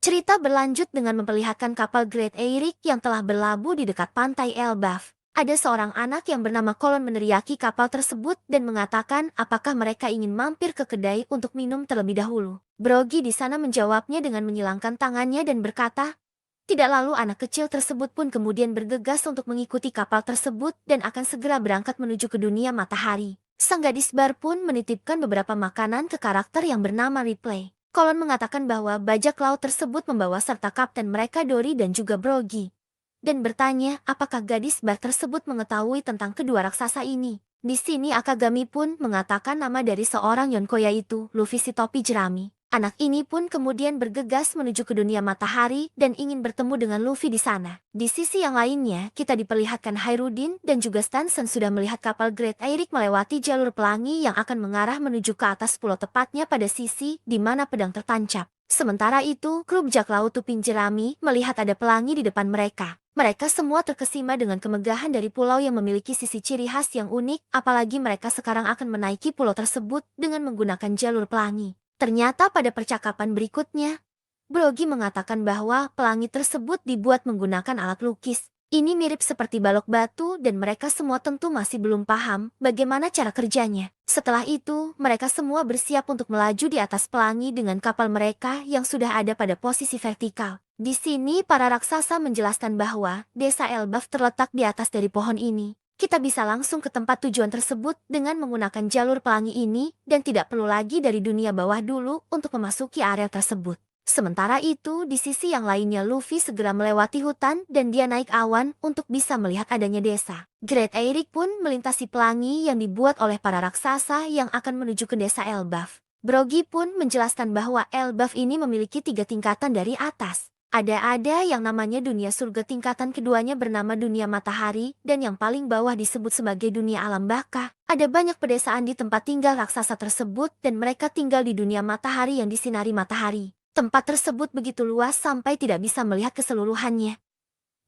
Cerita berlanjut dengan memperlihatkan kapal Great Eyrick yang telah berlabuh di dekat pantai Elbaf. Ada seorang anak yang bernama Colin meneriaki kapal tersebut dan mengatakan apakah mereka ingin mampir ke kedai untuk minum terlebih dahulu. Brogy di sana menjawabnya dengan menyilangkan tangannya dan berkata, tidak. Lalu anak kecil tersebut pun kemudian bergegas untuk mengikuti kapal tersebut dan akan segera berangkat menuju ke dunia matahari. Sang gadis bar pun menitipkan beberapa makanan ke karakter yang bernama Ripley. Colin mengatakan bahwa bajak laut tersebut membawa serta kapten mereka Dory dan juga Brogy. Dan bertanya apakah gadis bar tersebut mengetahui tentang kedua raksasa ini. Di sini Akagami pun mengatakan nama dari seorang Yonko yaitu Luffy si topi jerami. Anak ini pun kemudian bergegas menuju ke dunia matahari dan ingin bertemu dengan Luffy di sana. Di sisi yang lainnya, kita diperlihatkan Hairudin dan juga Stanson sudah melihat kapal Great Eyrick melewati jalur pelangi yang akan mengarah menuju ke atas pulau tepatnya pada sisi di mana pedang tertancap. Sementara itu, kru bajak laut Tupin Jerami melihat ada pelangi di depan mereka. Mereka semua terkesima dengan kemegahan dari pulau yang memiliki sisi ciri khas yang unik, apalagi mereka sekarang akan menaiki pulau tersebut dengan menggunakan jalur pelangi. Ternyata pada percakapan berikutnya, Brogy mengatakan bahwa pelangi tersebut dibuat menggunakan alat lukis. Ini mirip seperti balok batu dan mereka semua tentu masih belum paham bagaimana cara kerjanya. Setelah itu, mereka semua bersiap untuk melaju di atas pelangi dengan kapal mereka yang sudah ada pada posisi vertikal. Di sini para raksasa menjelaskan bahwa desa Elbaf terletak di atas dari pohon ini. Kita bisa langsung ke tempat tujuan tersebut dengan menggunakan jalur pelangi ini dan tidak perlu lagi dari dunia bawah dulu untuk memasuki area tersebut. Sementara itu, di sisi yang lainnya Luffy segera melewati hutan dan dia naik awan untuk bisa melihat adanya desa. Great Eyrick pun melintasi pelangi yang dibuat oleh para raksasa yang akan menuju ke desa Elbaf. Brogy pun menjelaskan bahwa Elbaf ini memiliki 3 tingkatan dari atas. Ada yang namanya dunia surga, tingkatan keduanya bernama dunia matahari, dan yang paling bawah disebut sebagai dunia alam baka. Ada banyak pedesaan di tempat tinggal raksasa tersebut dan mereka tinggal di dunia matahari yang disinari matahari. Tempat tersebut begitu luas sampai tidak bisa melihat keseluruhannya.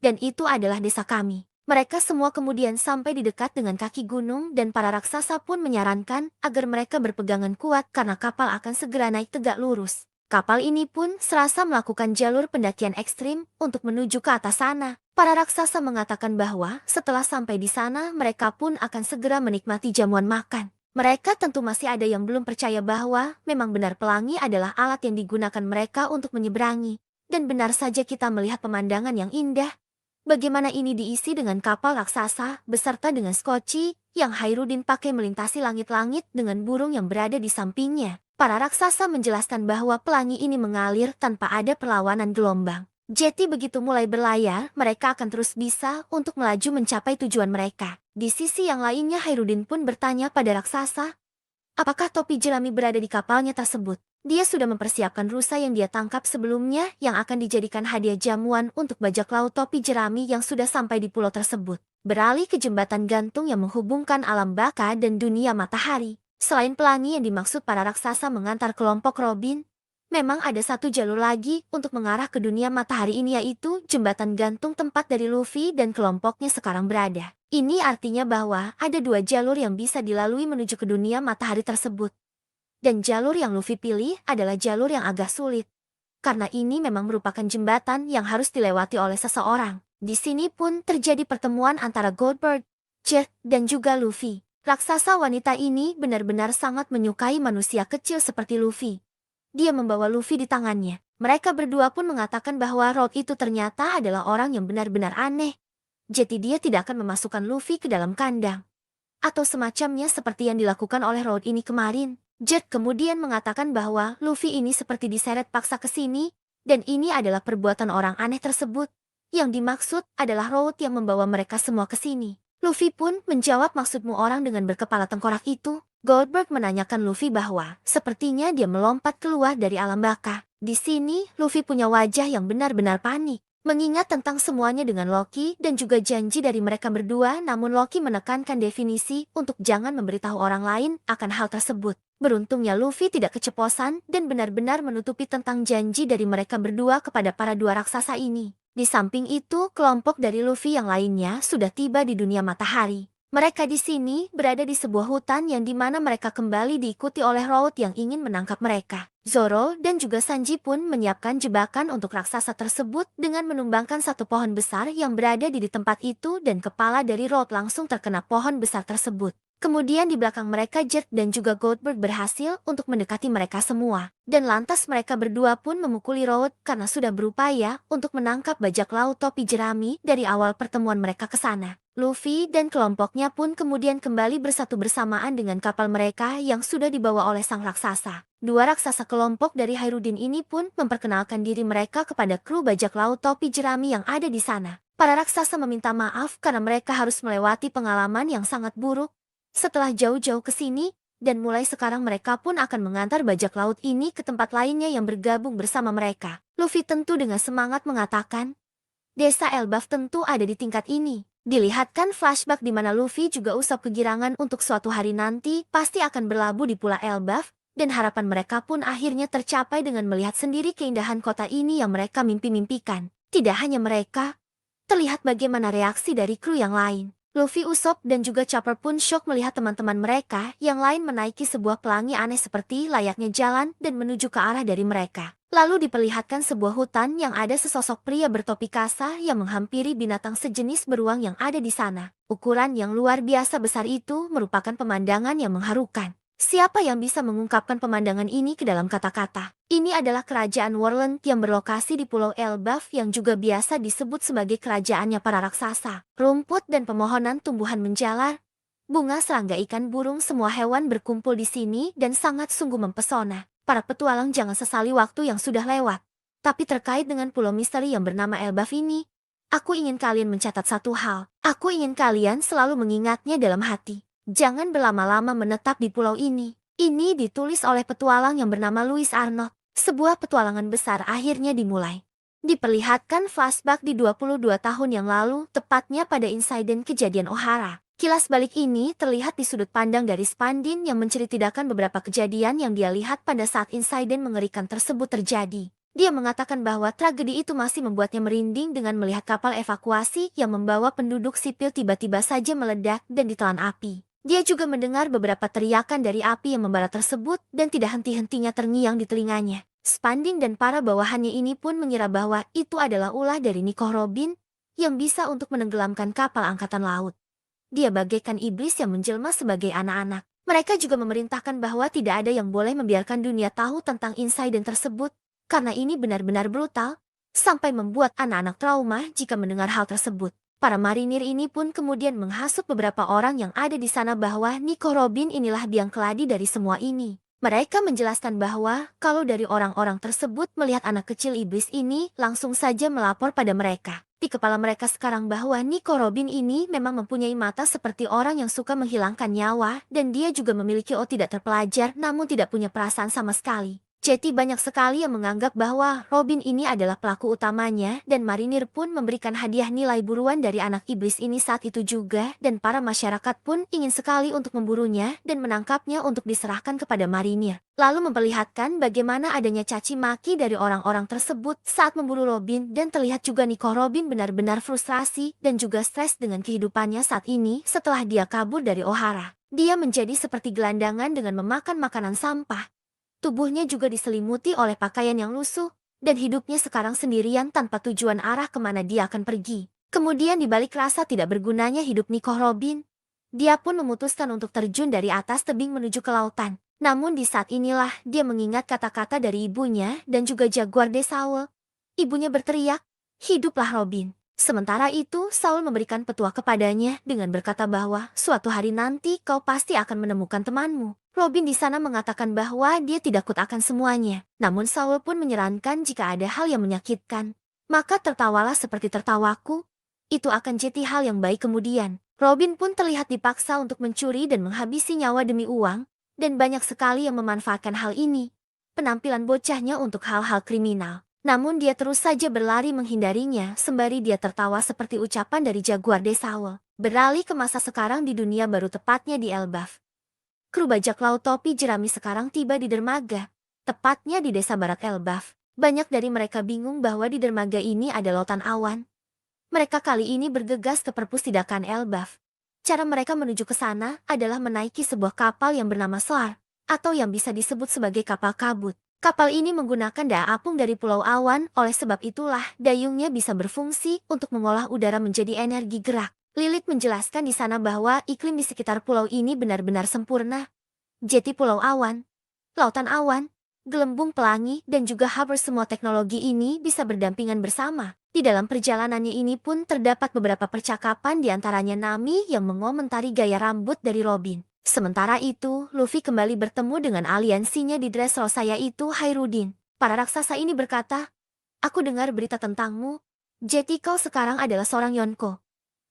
Dan itu adalah desa kami. Mereka semua kemudian sampai di dekat dengan kaki gunung dan para raksasa pun menyarankan agar mereka berpegangan kuat karena kapal akan segera naik tegak lurus. Kapal ini pun serasa melakukan jalur pendakian ekstrim untuk menuju ke atas sana. Para raksasa mengatakan bahwa setelah sampai di sana mereka pun akan segera menikmati jamuan makan. Mereka tentu masih ada yang belum percaya bahwa memang benar pelangi adalah alat yang digunakan mereka untuk menyeberangi. Dan benar saja kita melihat pemandangan yang indah. Bagaimana ini diisi dengan kapal raksasa beserta dengan skoci yang Hairudin pakai melintasi langit-langit dengan burung yang berada di sampingnya. Para raksasa menjelaskan bahwa pelangi ini mengalir tanpa ada perlawanan gelombang. Jadi begitu mulai berlayar, mereka akan terus bisa untuk melaju mencapai tujuan mereka. Di sisi yang lainnya Hairudin pun bertanya pada raksasa, apakah topi jerami berada di kapalnya tersebut? Dia sudah mempersiapkan rusa yang dia tangkap sebelumnya yang akan dijadikan hadiah jamuan untuk bajak laut topi jerami yang sudah sampai di pulau tersebut. Beralih ke jembatan gantung yang menghubungkan alam baka dan dunia matahari. Selain pelangi yang dimaksud para raksasa mengantar kelompok Robin, memang ada satu jalur lagi untuk mengarah ke dunia matahari ini yaitu jembatan gantung tempat dari Luffy dan kelompoknya sekarang berada. Ini artinya bahwa ada 2 jalur yang bisa dilalui menuju ke dunia matahari tersebut. Dan jalur yang Luffy pilih adalah jalur yang agak sulit. Karena ini memang merupakan jembatan yang harus dilewati oleh seseorang. Di sini pun terjadi pertemuan antara Goldberg, Jet, dan juga Luffy. Raksasa wanita ini benar-benar sangat menyukai manusia kecil seperti Luffy. Dia membawa Luffy di tangannya. Mereka berdua pun mengatakan bahwa Road itu ternyata adalah orang yang benar-benar aneh. Jadi dia tidak akan memasukkan Luffy ke dalam kandang. Atau semacamnya seperti yang dilakukan oleh Road ini kemarin. Jet kemudian mengatakan bahwa Luffy ini seperti diseret paksa ke sini, dan ini adalah perbuatan orang aneh tersebut. Yang dimaksud adalah Road yang membawa mereka semua ke sini. Luffy pun menjawab maksudmu orang dengan berkepala tengkorak itu. Goldberg menanyakan Luffy bahwa sepertinya dia melompat keluar dari alam baka. Di sini Luffy punya wajah yang benar-benar panik. Mengingat tentang semuanya dengan Loki dan juga janji dari mereka berdua, namun Loki menekankan definisi untuk jangan memberitahu orang lain akan hal tersebut. Beruntungnya Luffy tidak keceplosan dan benar-benar menutupi tentang janji dari mereka berdua kepada para 2 raksasa ini. Di samping itu, kelompok dari Luffy yang lainnya sudah tiba di dunia matahari. Mereka di sini berada di sebuah hutan yang dimana mereka kembali diikuti oleh Road yang ingin menangkap mereka. Zoro dan juga Sanji pun menyiapkan jebakan untuk raksasa tersebut dengan menumbangkan satu pohon besar yang berada di tempat itu dan kepala dari Road langsung terkena pohon besar tersebut. Kemudian di belakang mereka Jerk dan juga Goldberg berhasil untuk mendekati mereka semua. Dan lantas mereka berdua pun memukuli Road karena sudah berupaya untuk menangkap bajak laut topi jerami dari awal pertemuan mereka ke sana. Luffy dan kelompoknya pun kemudian kembali bersatu bersamaan dengan kapal mereka yang sudah dibawa oleh sang raksasa. Dua raksasa kelompok dari Hairudin ini pun memperkenalkan diri mereka kepada kru bajak laut topi jerami yang ada di sana. Para raksasa meminta maaf karena mereka harus melewati pengalaman yang sangat buruk setelah jauh-jauh ke sini, dan mulai sekarang mereka pun akan mengantar bajak laut ini ke tempat lainnya yang bergabung bersama mereka. Luffy tentu dengan semangat mengatakan, Desa Elbaf tentu ada di tingkat ini. Dilihatkan flashback di mana Luffy juga usap kegirangan untuk suatu hari nanti pasti akan berlabuh di Pulau Elbaf, dan harapan mereka pun akhirnya tercapai dengan melihat sendiri keindahan kota ini yang mereka mimpi-mimpikan. Tidak hanya mereka, terlihat bagaimana reaksi dari kru yang lain. Luffy, Usopp, dan juga Chopper pun syok melihat teman-teman mereka yang lain menaiki sebuah pelangi aneh seperti layaknya jalan dan menuju ke arah dari mereka. Lalu diperlihatkan sebuah hutan yang ada sesosok pria bertopi kasa yang menghampiri binatang sejenis beruang yang ada di sana. Ukuran yang luar biasa besar itu merupakan pemandangan yang mengharukan. Siapa yang bisa mengungkapkan pemandangan ini ke dalam kata-kata? Ini adalah kerajaan Worland yang berlokasi di Pulau Elbaf yang juga biasa disebut sebagai kerajaannya para raksasa. Rumput dan pemohonan tumbuhan menjalar, bunga, serangga, ikan, burung, semua hewan berkumpul di sini dan sangat sungguh mempesona. Para petualang jangan sesali waktu yang sudah lewat. Tapi terkait dengan pulau misteri yang bernama Elbaf ini, aku ingin kalian mencatat satu hal. Aku ingin kalian selalu mengingatnya dalam hati. Jangan berlama-lama menetap di pulau ini. Ini ditulis oleh petualang yang bernama Louis Arnold. Sebuah petualangan besar akhirnya dimulai. Diperlihatkan flashback di 22 tahun yang lalu, tepatnya pada insiden kejadian Ohara. Kilas balik ini terlihat di sudut pandang dari Spandin yang menceritakan beberapa kejadian yang dia lihat pada saat insiden mengerikan tersebut terjadi. Dia mengatakan bahwa tragedi itu masih membuatnya merinding dengan melihat kapal evakuasi yang membawa penduduk sipil tiba-tiba saja meledak dan ditelan api. Dia juga mendengar beberapa teriakan dari api yang membara tersebut dan tidak henti-hentinya terngiang di telinganya. Spandin dan para bawahannya ini pun mengira bahwa itu adalah ulah dari Nico Robin yang bisa untuk menenggelamkan kapal angkatan laut. Dia bagaikan iblis yang menjelma sebagai anak-anak. Mereka juga memerintahkan bahwa tidak ada yang boleh membiarkan dunia tahu tentang insiden tersebut, karena ini benar-benar brutal, sampai membuat anak-anak trauma jika mendengar hal tersebut. Para marinir ini pun kemudian menghasut beberapa orang yang ada di sana bahwa Nico Robin inilah biang keladi dari semua ini. Mereka menjelaskan bahwa kalau dari orang-orang tersebut melihat anak kecil iblis ini langsung saja melapor pada mereka. Di kepala mereka sekarang bahwa Nico Robin ini memang mempunyai mata seperti orang yang suka menghilangkan nyawa dan dia juga memiliki tidak terpelajar namun tidak punya perasaan sama sekali. Jadi banyak sekali yang menganggap bahwa Robin ini adalah pelaku utamanya dan marinir pun memberikan hadiah nilai buruan dari anak iblis ini saat itu juga dan para masyarakat pun ingin sekali untuk memburunya dan menangkapnya untuk diserahkan kepada marinir. Lalu memperlihatkan bagaimana adanya caci maki dari orang-orang tersebut saat memburu Robin dan terlihat juga Nico Robin benar-benar frustrasi dan juga stres dengan kehidupannya saat ini setelah dia kabur dari Ohara. Dia menjadi seperti gelandangan dengan memakan makanan sampah. Tubuhnya juga diselimuti oleh pakaian yang lusuh, dan hidupnya sekarang sendirian tanpa tujuan arah kemana dia akan pergi. Kemudian di balik rasa tidak bergunanya hidup Nico Robin, dia pun memutuskan untuk terjun dari atas tebing menuju ke lautan. Namun di saat inilah dia mengingat kata-kata dari ibunya dan juga Jaguar de Saul. Ibunya berteriak, "Hiduplah Robin." Sementara itu, Saul memberikan petua kepadanya dengan berkata bahwa suatu hari nanti kau pasti akan menemukan temanmu. Robin di sana mengatakan bahwa dia tidak takut akan semuanya. Namun Saul pun menyarankan jika ada hal yang menyakitkan, maka tertawalah seperti tertawaku. Itu akan jadi hal yang baik kemudian. Robin pun terlihat dipaksa untuk mencuri dan menghabisi nyawa demi uang, dan banyak sekali yang memanfaatkan hal ini. Penampilan bocahnya untuk hal-hal kriminal. Namun dia terus saja berlari menghindarinya sembari dia tertawa seperti ucapan dari Jaguar de Saul. Beralih ke masa sekarang di dunia baru tepatnya di Elbaf. Kru bajak laut topi jerami sekarang tiba di dermaga, tepatnya di desa barat Elbaf. Banyak dari mereka bingung bahwa di dermaga ini ada lautan awan. Mereka kali ini bergegas ke perpustakaan Elbaf. Cara mereka menuju ke sana adalah menaiki sebuah kapal yang bernama Slar, atau yang bisa disebut sebagai kapal kabut. Kapal ini menggunakan daya apung dari Pulau Awan, oleh sebab itulah dayungnya bisa berfungsi untuk mengolah udara menjadi energi gerak. Lilith menjelaskan di sana bahwa iklim di sekitar pulau ini benar-benar sempurna. Jeti Pulau Awan, Lautan Awan, Gelembung Pelangi, dan juga harbor, semua teknologi ini bisa berdampingan bersama. Di dalam perjalanannya ini pun terdapat beberapa percakapan di antaranya Nami yang mengomentari gaya rambut dari Robin. Sementara itu, Luffy kembali bertemu dengan aliansinya di Dressrosa yaitu Hairudin. Para raksasa ini berkata, "Aku dengar berita tentangmu. Jeti, kau sekarang adalah seorang Yonko.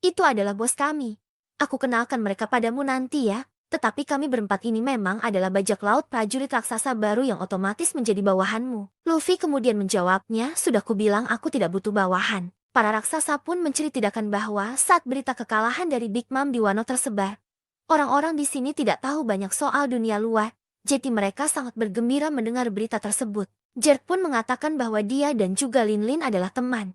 Itu adalah bos kami. Aku kenalkan mereka padamu nanti ya. Tetapi kami berempat ini memang adalah bajak laut prajurit raksasa baru yang otomatis menjadi bawahanmu." Luffy kemudian menjawabnya, "Sudah kubilang aku tidak butuh bawahan." Para raksasa pun menceritakan bahwa saat berita kekalahan dari Big Mom di Wano tersebar, orang-orang di sini tidak tahu banyak soal dunia luar, jadi mereka sangat bergembira mendengar berita tersebut. Jet pun mengatakan bahwa dia dan juga Lin Lin adalah teman.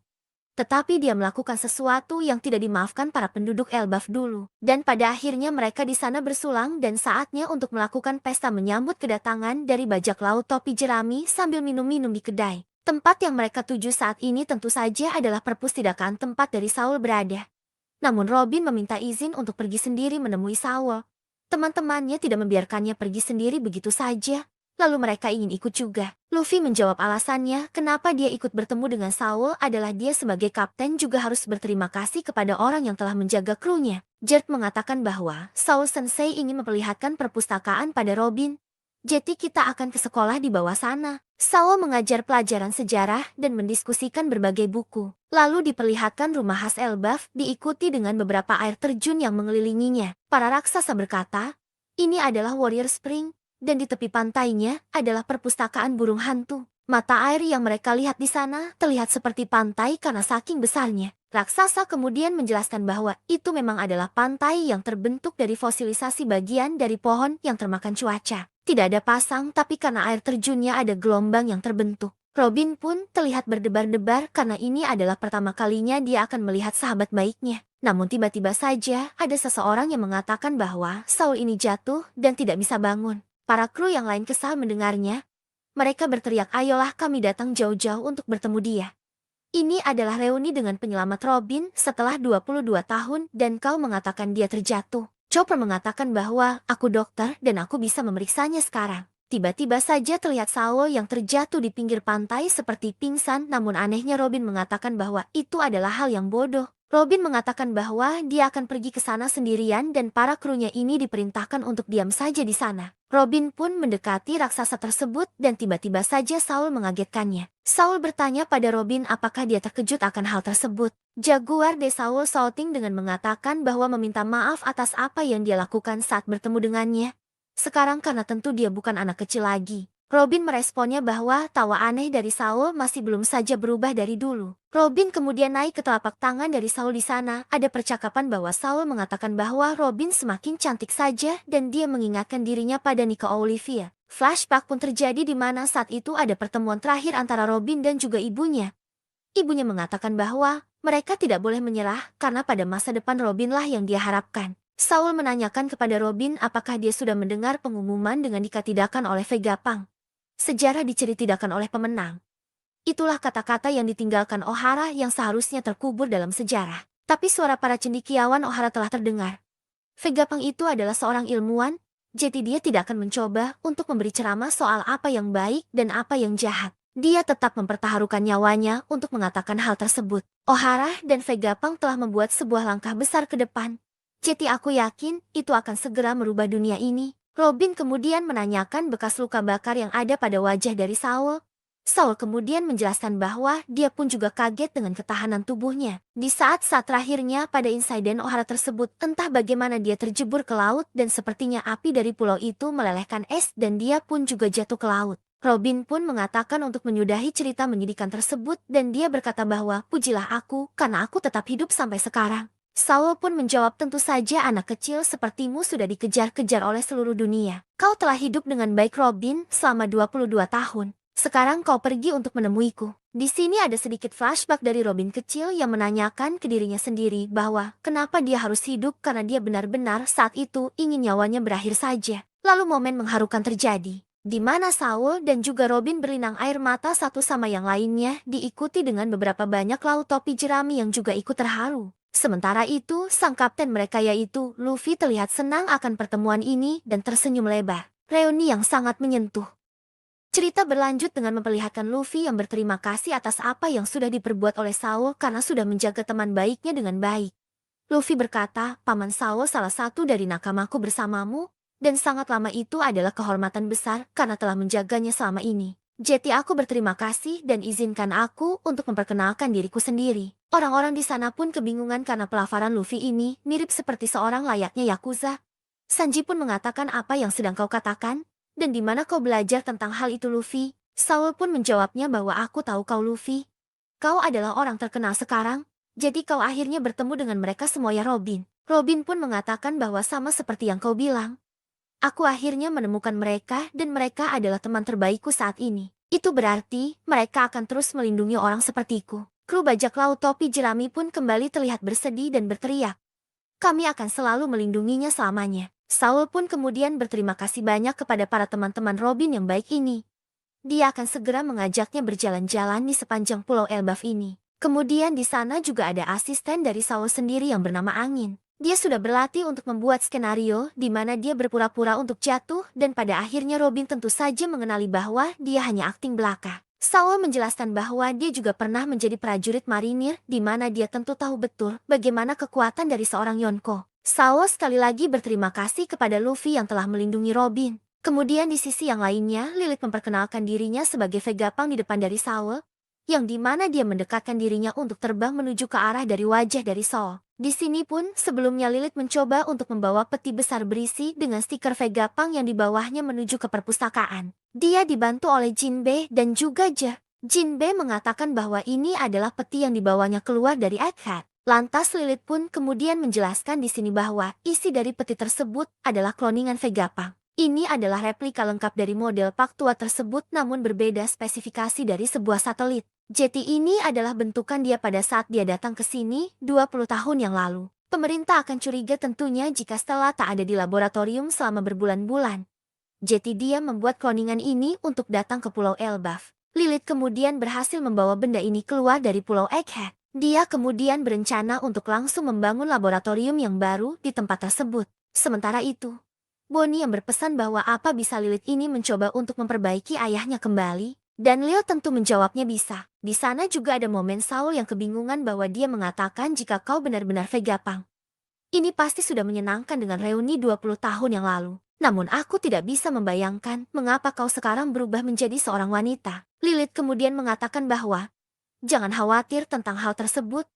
Tetapi dia melakukan sesuatu yang tidak dimaafkan para penduduk Elbaf dulu. Dan pada akhirnya mereka di sana bersulang dan saatnya untuk melakukan pesta menyambut kedatangan dari bajak laut topi jerami sambil minum-minum di kedai. Tempat yang mereka tuju saat ini tentu saja adalah perpustakaan tempat dari Saul berada. Namun Robin meminta izin untuk pergi sendiri menemui Saul. Teman-temannya tidak membiarkannya pergi sendiri begitu saja. Lalu mereka ingin ikut juga. Luffy menjawab alasannya kenapa dia ikut bertemu dengan Saul adalah dia sebagai kapten juga harus berterima kasih kepada orang yang telah menjaga krunya. Jet mengatakan bahwa Saul Sensei ingin memperlihatkan perpustakaan pada Robin. Jadi kita akan ke sekolah di bawah sana. Saul mengajar pelajaran sejarah dan mendiskusikan berbagai buku. Lalu diperlihatkan rumah khas Elbaf diikuti dengan beberapa air terjun yang mengelilinginya. Para raksasa berkata, "Ini adalah Warrior Spring." Dan di tepi pantainya adalah perpustakaan burung hantu. Mata air yang mereka lihat di sana terlihat seperti pantai karena saking besarnya. Raksasa kemudian menjelaskan bahwa itu memang adalah pantai yang terbentuk dari fosilisasi bagian dari pohon yang termakan cuaca. Tidak ada pasang, tapi karena air terjunnya ada gelombang yang terbentuk. Robin pun terlihat berdebar-debar karena ini adalah pertama kalinya dia akan melihat sahabat baiknya. Namun tiba-tiba saja ada seseorang yang mengatakan bahwa Saul ini jatuh dan tidak bisa bangun. Para kru yang lain kesal mendengarnya. Mereka berteriak, "Ayolah kami datang jauh-jauh untuk bertemu dia. Ini adalah reuni dengan penyelamat Robin setelah 22 tahun dan kau mengatakan dia terjatuh." Chopper mengatakan bahwa, "Aku dokter dan aku bisa memeriksanya sekarang." Tiba-tiba saja terlihat Saul yang terjatuh di pinggir pantai seperti pingsan, namun anehnya Robin mengatakan bahwa itu adalah hal yang bodoh. Robin mengatakan bahwa dia akan pergi ke sana sendirian dan para krunya ini diperintahkan untuk diam saja di sana. Robin pun mendekati raksasa tersebut dan tiba-tiba saja Saul mengagetkannya. Saul bertanya pada Robin apakah dia terkejut akan hal tersebut. Jaguar de Saul shouting dengan mengatakan bahwa meminta maaf atas apa yang dia lakukan saat bertemu dengannya. Sekarang karena tentu dia bukan anak kecil lagi. Robin meresponnya bahwa tawa aneh dari Saul masih belum saja berubah dari dulu. Robin kemudian naik ke telapak tangan dari Saul di sana. Ada percakapan bahwa Saul mengatakan bahwa Robin semakin cantik saja dan dia mengingatkan dirinya pada Nico Olivia. Flashback pun terjadi di mana saat itu ada pertemuan terakhir antara Robin dan juga ibunya. Ibunya mengatakan bahwa mereka tidak boleh menyerah karena pada masa depan Robinlah yang dia harapkan. Saul menanyakan kepada Robin apakah dia sudah mendengar pengumuman dengan dikatidakan oleh Vegapunk. Sejarah diceritakan oleh pemenang. Itulah kata-kata yang ditinggalkan Ohara yang seharusnya terkubur dalam sejarah. Tapi suara para cendekiawan Ohara telah terdengar. Vegapunk itu adalah seorang ilmuwan, jadi dia tidak akan mencoba untuk memberi ceramah soal apa yang baik dan apa yang jahat. Dia tetap mempertaruhkan nyawanya untuk mengatakan hal tersebut. Ohara dan Vegapunk telah membuat sebuah langkah besar ke depan. Jadi aku yakin itu akan segera merubah dunia ini. Robin kemudian menanyakan bekas luka bakar yang ada pada wajah dari Saul. Saul kemudian menjelaskan bahwa dia pun juga kaget dengan ketahanan tubuhnya. Di saat-saat terakhirnya pada insiden Ohara tersebut, entah bagaimana dia terjebur ke laut dan sepertinya api dari pulau itu melelehkan es dan dia pun juga jatuh ke laut. Robin pun mengatakan untuk menyudahi cerita menyedihkan tersebut dan dia berkata bahwa, "Pujilah aku, karena aku tetap hidup sampai sekarang." Saul pun menjawab, "Tentu saja anak kecil sepertimu sudah dikejar-kejar oleh seluruh dunia. Kau telah hidup dengan baik Robin selama 22 tahun. Sekarang kau pergi untuk menemuiku. Di sini ada sedikit flashback dari Robin kecil yang menanyakan ke dirinya sendiri bahwa kenapa dia harus hidup karena dia benar-benar saat itu ingin nyawanya berakhir saja. Lalu momen mengharukan terjadi, di mana Saul dan juga Robin berlinang air mata satu sama yang lainnya, diikuti dengan beberapa banyak laut topi jerami yang juga ikut terharu. Sementara itu, sang kapten mereka yaitu Luffy terlihat senang akan pertemuan ini dan tersenyum lebar. Reuni yang sangat menyentuh. Cerita berlanjut dengan memperlihatkan Luffy yang berterima kasih atas apa yang sudah diperbuat oleh Saul karena sudah menjaga teman baiknya dengan baik. Luffy berkata, Paman Saul salah satu dari nakamaku bersamamu, dan sangat lama itu adalah kehormatan besar karena telah menjaganya selama ini. Jadi aku berterima kasih dan izinkan aku untuk memperkenalkan diriku sendiri. Orang-orang di sana pun kebingungan karena pelafaran Luffy ini mirip seperti seorang layaknya Yakuza. Sanji pun mengatakan apa yang sedang kau katakan? Dan di mana kau belajar tentang hal itu Luffy? Saul pun menjawabnya bahwa aku tahu kau Luffy. Kau adalah orang terkenal sekarang, jadi kau akhirnya bertemu dengan mereka semua ya Robin. Robin pun mengatakan bahwa sama seperti yang kau bilang. Aku akhirnya menemukan mereka dan mereka adalah teman terbaikku saat ini. Itu berarti mereka akan terus melindungi orang sepertiku. Kru bajak laut topi jerami pun kembali terlihat bersedih dan berteriak. Kami akan selalu melindunginya selamanya. Saul pun kemudian berterima kasih banyak kepada para teman-teman Robin yang baik ini. Dia akan segera mengajaknya berjalan-jalan di sepanjang pulau Elbaf ini. Kemudian di sana juga ada asisten dari Saul sendiri yang bernama Angin. Dia sudah berlatih untuk membuat skenario di mana dia berpura-pura untuk jatuh dan pada akhirnya Robin tentu saja mengenali bahwa dia hanya akting belaka. Saul menjelaskan bahwa dia juga pernah menjadi prajurit marinir di mana dia tentu tahu betul bagaimana kekuatan dari seorang Yonko. Saul sekali lagi berterima kasih kepada Luffy yang telah melindungi Robin. Kemudian di sisi yang lainnya, Lilith memperkenalkan dirinya sebagai Vegapunk di depan dari Saul, yang di mana dia mendekatkan dirinya untuk terbang menuju ke arah dari wajah dari Saul. Di sini pun, sebelumnya Lilith mencoba untuk membawa peti besar berisi dengan stiker Vegapunk yang di bawahnya menuju ke perpustakaan. Dia dibantu oleh Jinbe dan juga Jer. Jinbe mengatakan bahwa ini adalah peti yang dibawanya keluar dari Egghead. Lantas Lilith pun kemudian menjelaskan di sini bahwa isi dari peti tersebut adalah kloningan Vegapunk. Ini adalah replika lengkap dari model Pak tua tersebut namun berbeda spesifikasi dari sebuah satelit. Jadi ini adalah bentukan dia pada saat dia datang ke sini 20 tahun yang lalu. Pemerintah akan curiga tentunya jika Stella tak ada di laboratorium selama berbulan-bulan. Jadi dia membuat kloningan ini untuk datang ke Pulau Elbaf. Lilith kemudian berhasil membawa benda ini keluar dari Pulau Egghead. Dia kemudian berencana untuk langsung membangun laboratorium yang baru di tempat tersebut. Sementara itu, Bonnie yang berpesan bahwa apa bisa Lilith ini mencoba untuk memperbaiki ayahnya kembali, dan Leo tentu menjawabnya bisa. Di sana juga ada momen Saul yang kebingungan bahwa dia mengatakan jika kau benar-benar Vegapunk. Ini pasti sudah menyenangkan dengan reuni 20 tahun yang lalu. Namun aku tidak bisa membayangkan mengapa kau sekarang berubah menjadi seorang wanita. Lilith kemudian mengatakan bahwa jangan khawatir tentang hal tersebut.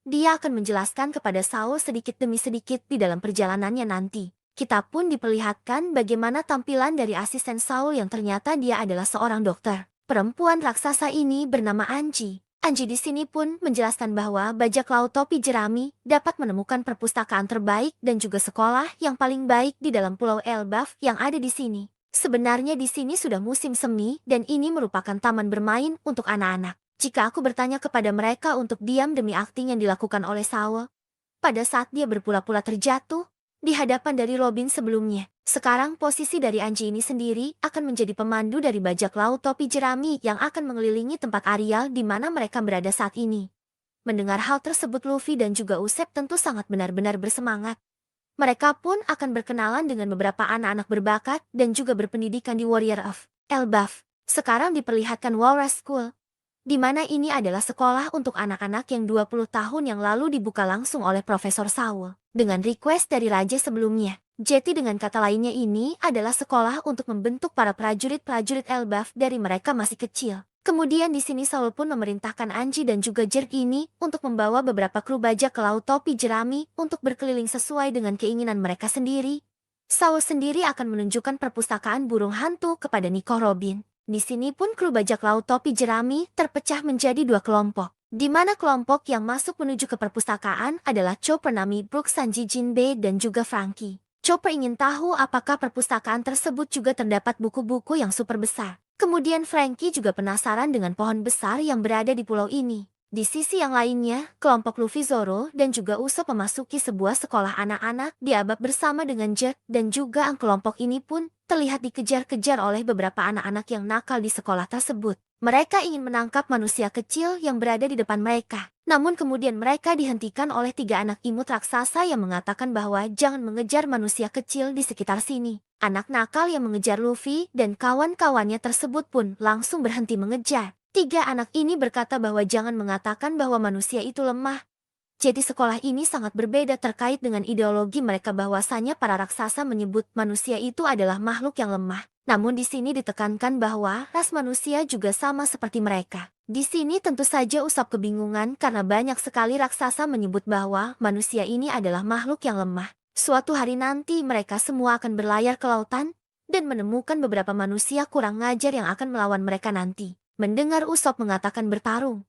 Dia akan menjelaskan kepada Saul sedikit demi sedikit di dalam perjalanannya nanti. Kita pun diperlihatkan bagaimana tampilan dari asisten Saul yang ternyata dia adalah seorang dokter. Perempuan raksasa ini bernama Anji. Anji di sini pun menjelaskan bahwa bajak laut topi jerami dapat menemukan perpustakaan terbaik dan juga sekolah yang paling baik di dalam Pulau Elbaf yang ada di sini. Sebenarnya di sini sudah musim semi dan ini merupakan taman bermain untuk anak-anak. Jika aku bertanya kepada mereka untuk diam demi akting yang dilakukan oleh Saul, pada saat dia berpura-pura terjatuh di hadapan dari Robin sebelumnya, sekarang posisi dari Anji ini sendiri akan menjadi pemandu dari bajak laut topi jerami yang akan mengelilingi tempat Ariel di mana mereka berada saat ini. Mendengar hal tersebut Luffy dan juga Usopp tentu sangat benar-benar bersemangat. Mereka pun akan berkenalan dengan beberapa anak-anak berbakat dan juga berpendidikan di Warrior of Elbaf. Sekarang diperlihatkan Walrus School, di mana ini adalah sekolah untuk anak-anak yang 20 tahun yang lalu dibuka langsung oleh Profesor Saul, dengan request dari Raja sebelumnya. Jadi dengan kata lainnya ini adalah sekolah untuk membentuk para prajurit-prajurit Elbaf dari mereka masih kecil. Kemudian di sini Saul pun memerintahkan Anji dan juga Jerk ini untuk membawa beberapa kru bajak ke laut topi jerami untuk berkeliling sesuai dengan keinginan mereka sendiri. Saul sendiri akan menunjukkan perpustakaan burung hantu kepada Nico Robin. Di sini pun kru bajak laut topi jerami terpecah menjadi dua kelompok, di mana kelompok yang masuk menuju ke perpustakaan adalah Chopper, Nami, Brook, Sanji, Jinbe, dan juga Franky. Chopper ingin tahu apakah perpustakaan tersebut juga terdapat buku-buku yang super besar. Kemudian Frankie juga penasaran dengan pohon besar yang berada di pulau ini. Di sisi yang lainnya, kelompok Luffy, Zoro, dan juga Usopp memasuki sebuah sekolah anak-anak di Abab bersama dengan Jack, dan juga kelompok ini pun terlihat dikejar-kejar oleh beberapa anak-anak yang nakal di sekolah tersebut. Mereka ingin menangkap manusia kecil yang berada di depan mereka. Namun kemudian mereka dihentikan oleh 3 anak imut raksasa yang mengatakan bahwa jangan mengejar manusia kecil di sekitar sini. Anak nakal yang mengejar Luffy dan kawan-kawannya tersebut pun langsung berhenti mengejar. 3 anak ini berkata bahwa jangan mengatakan bahwa manusia itu lemah. Jadi sekolah ini sangat berbeda terkait dengan ideologi mereka bahwasanya para raksasa menyebut manusia itu adalah makhluk yang lemah. Namun di sini ditekankan bahwa ras manusia juga sama seperti mereka. Di sini tentu saja Usopp kebingungan karena banyak sekali raksasa menyebut bahwa manusia ini adalah makhluk yang lemah. Suatu hari nanti mereka semua akan berlayar ke lautan dan menemukan beberapa manusia kurang ngajar yang akan melawan mereka nanti. Mendengar Usopp mengatakan bertarung,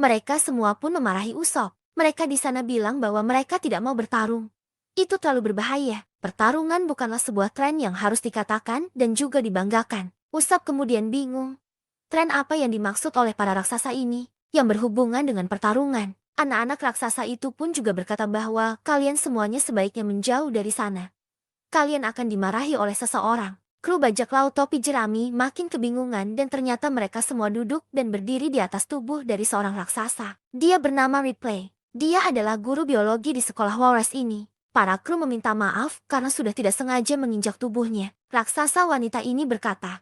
mereka semua pun memarahi Usopp. Mereka di sana bilang bahwa mereka tidak mau bertarung. Itu terlalu berbahaya. Pertarungan bukanlah sebuah tren yang harus dikatakan dan juga dibanggakan. Usopp kemudian bingung. Tren apa yang dimaksud oleh para raksasa ini yang berhubungan dengan pertarungan? Anak-anak raksasa itu pun juga berkata bahwa kalian semuanya sebaiknya menjauh dari sana. Kalian akan dimarahi oleh seseorang. Kru bajak laut topi jerami makin kebingungan dan ternyata mereka semua duduk dan berdiri di atas tubuh dari seorang raksasa. Dia bernama Ripley. Dia adalah guru biologi di sekolah Walrus ini. Para kru meminta maaf karena sudah tidak sengaja menginjak tubuhnya. Raksasa wanita ini berkata,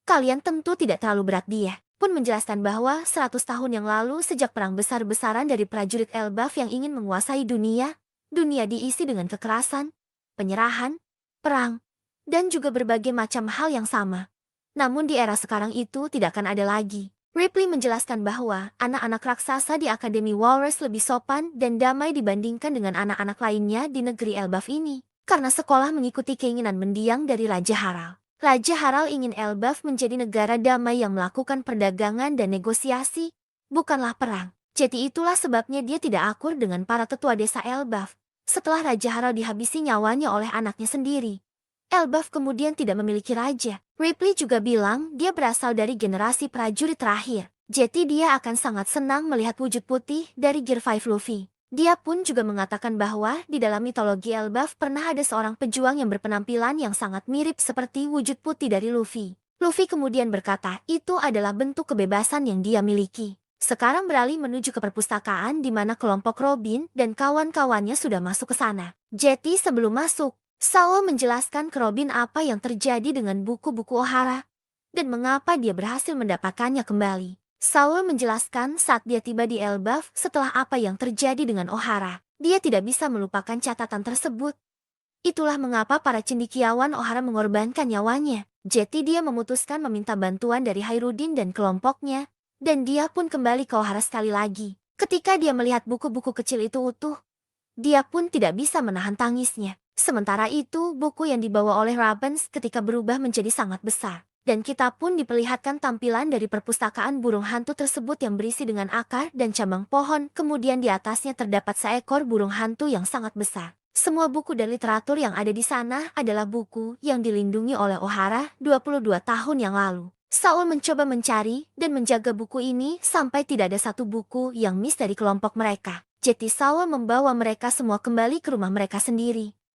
kalian tentu tidak terlalu berat. Dia pun menjelaskan bahwa 100 tahun yang lalu sejak perang besar-besaran dari prajurit Elbaf yang ingin menguasai dunia, dunia diisi dengan kekerasan, penyerahan, perang, dan juga berbagai macam hal yang sama. Namun di era sekarang itu tidak akan ada lagi. Ripley menjelaskan bahwa anak-anak raksasa di Akademi Walrus lebih sopan dan damai dibandingkan dengan anak-anak lainnya di negeri Elbaf ini. Karena sekolah mengikuti keinginan mendiang dari Raja Harald. Raja Harald ingin Elbaf menjadi negara damai yang melakukan perdagangan dan negosiasi, bukanlah perang. Jadi itulah sebabnya dia tidak akur dengan para tetua desa Elbaf. Setelah Raja Harald dihabisi nyawanya oleh anaknya sendiri, Elbaf kemudian tidak memiliki raja. Ripley juga bilang dia berasal dari generasi prajurit terakhir. Jadi dia akan sangat senang melihat wujud putih dari Gear 5 Luffy. Dia pun juga mengatakan bahwa di dalam mitologi Elbaf pernah ada seorang pejuang yang berpenampilan yang sangat mirip seperti wujud putih dari Luffy. Luffy kemudian berkata itu adalah bentuk kebebasan yang dia miliki. Sekarang beralih menuju ke perpustakaan di mana kelompok Robin dan kawan-kawannya sudah masuk ke sana. Jadi sebelum masuk, Sao menjelaskan ke Robin apa yang terjadi dengan buku-buku Ohara dan mengapa dia berhasil mendapatkannya kembali. Sao menjelaskan saat dia tiba di Elbaf setelah apa yang terjadi dengan Ohara. Dia tidak bisa melupakan catatan tersebut. Itulah mengapa para cendekiawan Ohara mengorbankan nyawanya. Jadi dia memutuskan meminta bantuan dari Hairudin dan kelompoknya. Dan dia pun kembali ke Ohara sekali lagi. Ketika dia melihat buku-buku kecil itu utuh, dia pun tidak bisa menahan tangisnya. Sementara itu, buku yang dibawa oleh Rabens ketika berubah menjadi sangat besar. Dan kita pun diperlihatkan tampilan dari perpustakaan burung hantu tersebut yang berisi dengan akar dan cabang pohon. Kemudian di atasnya terdapat seekor burung hantu yang sangat besar. Semua buku dan literatur yang ada di sana adalah buku yang dilindungi oleh Ohara 22 tahun yang lalu. Saul mencoba mencari dan menjaga buku ini sampai tidak ada satu buku yang miss dari kelompok mereka. Jadi Saul membawa mereka semua kembali ke rumah mereka sendiri.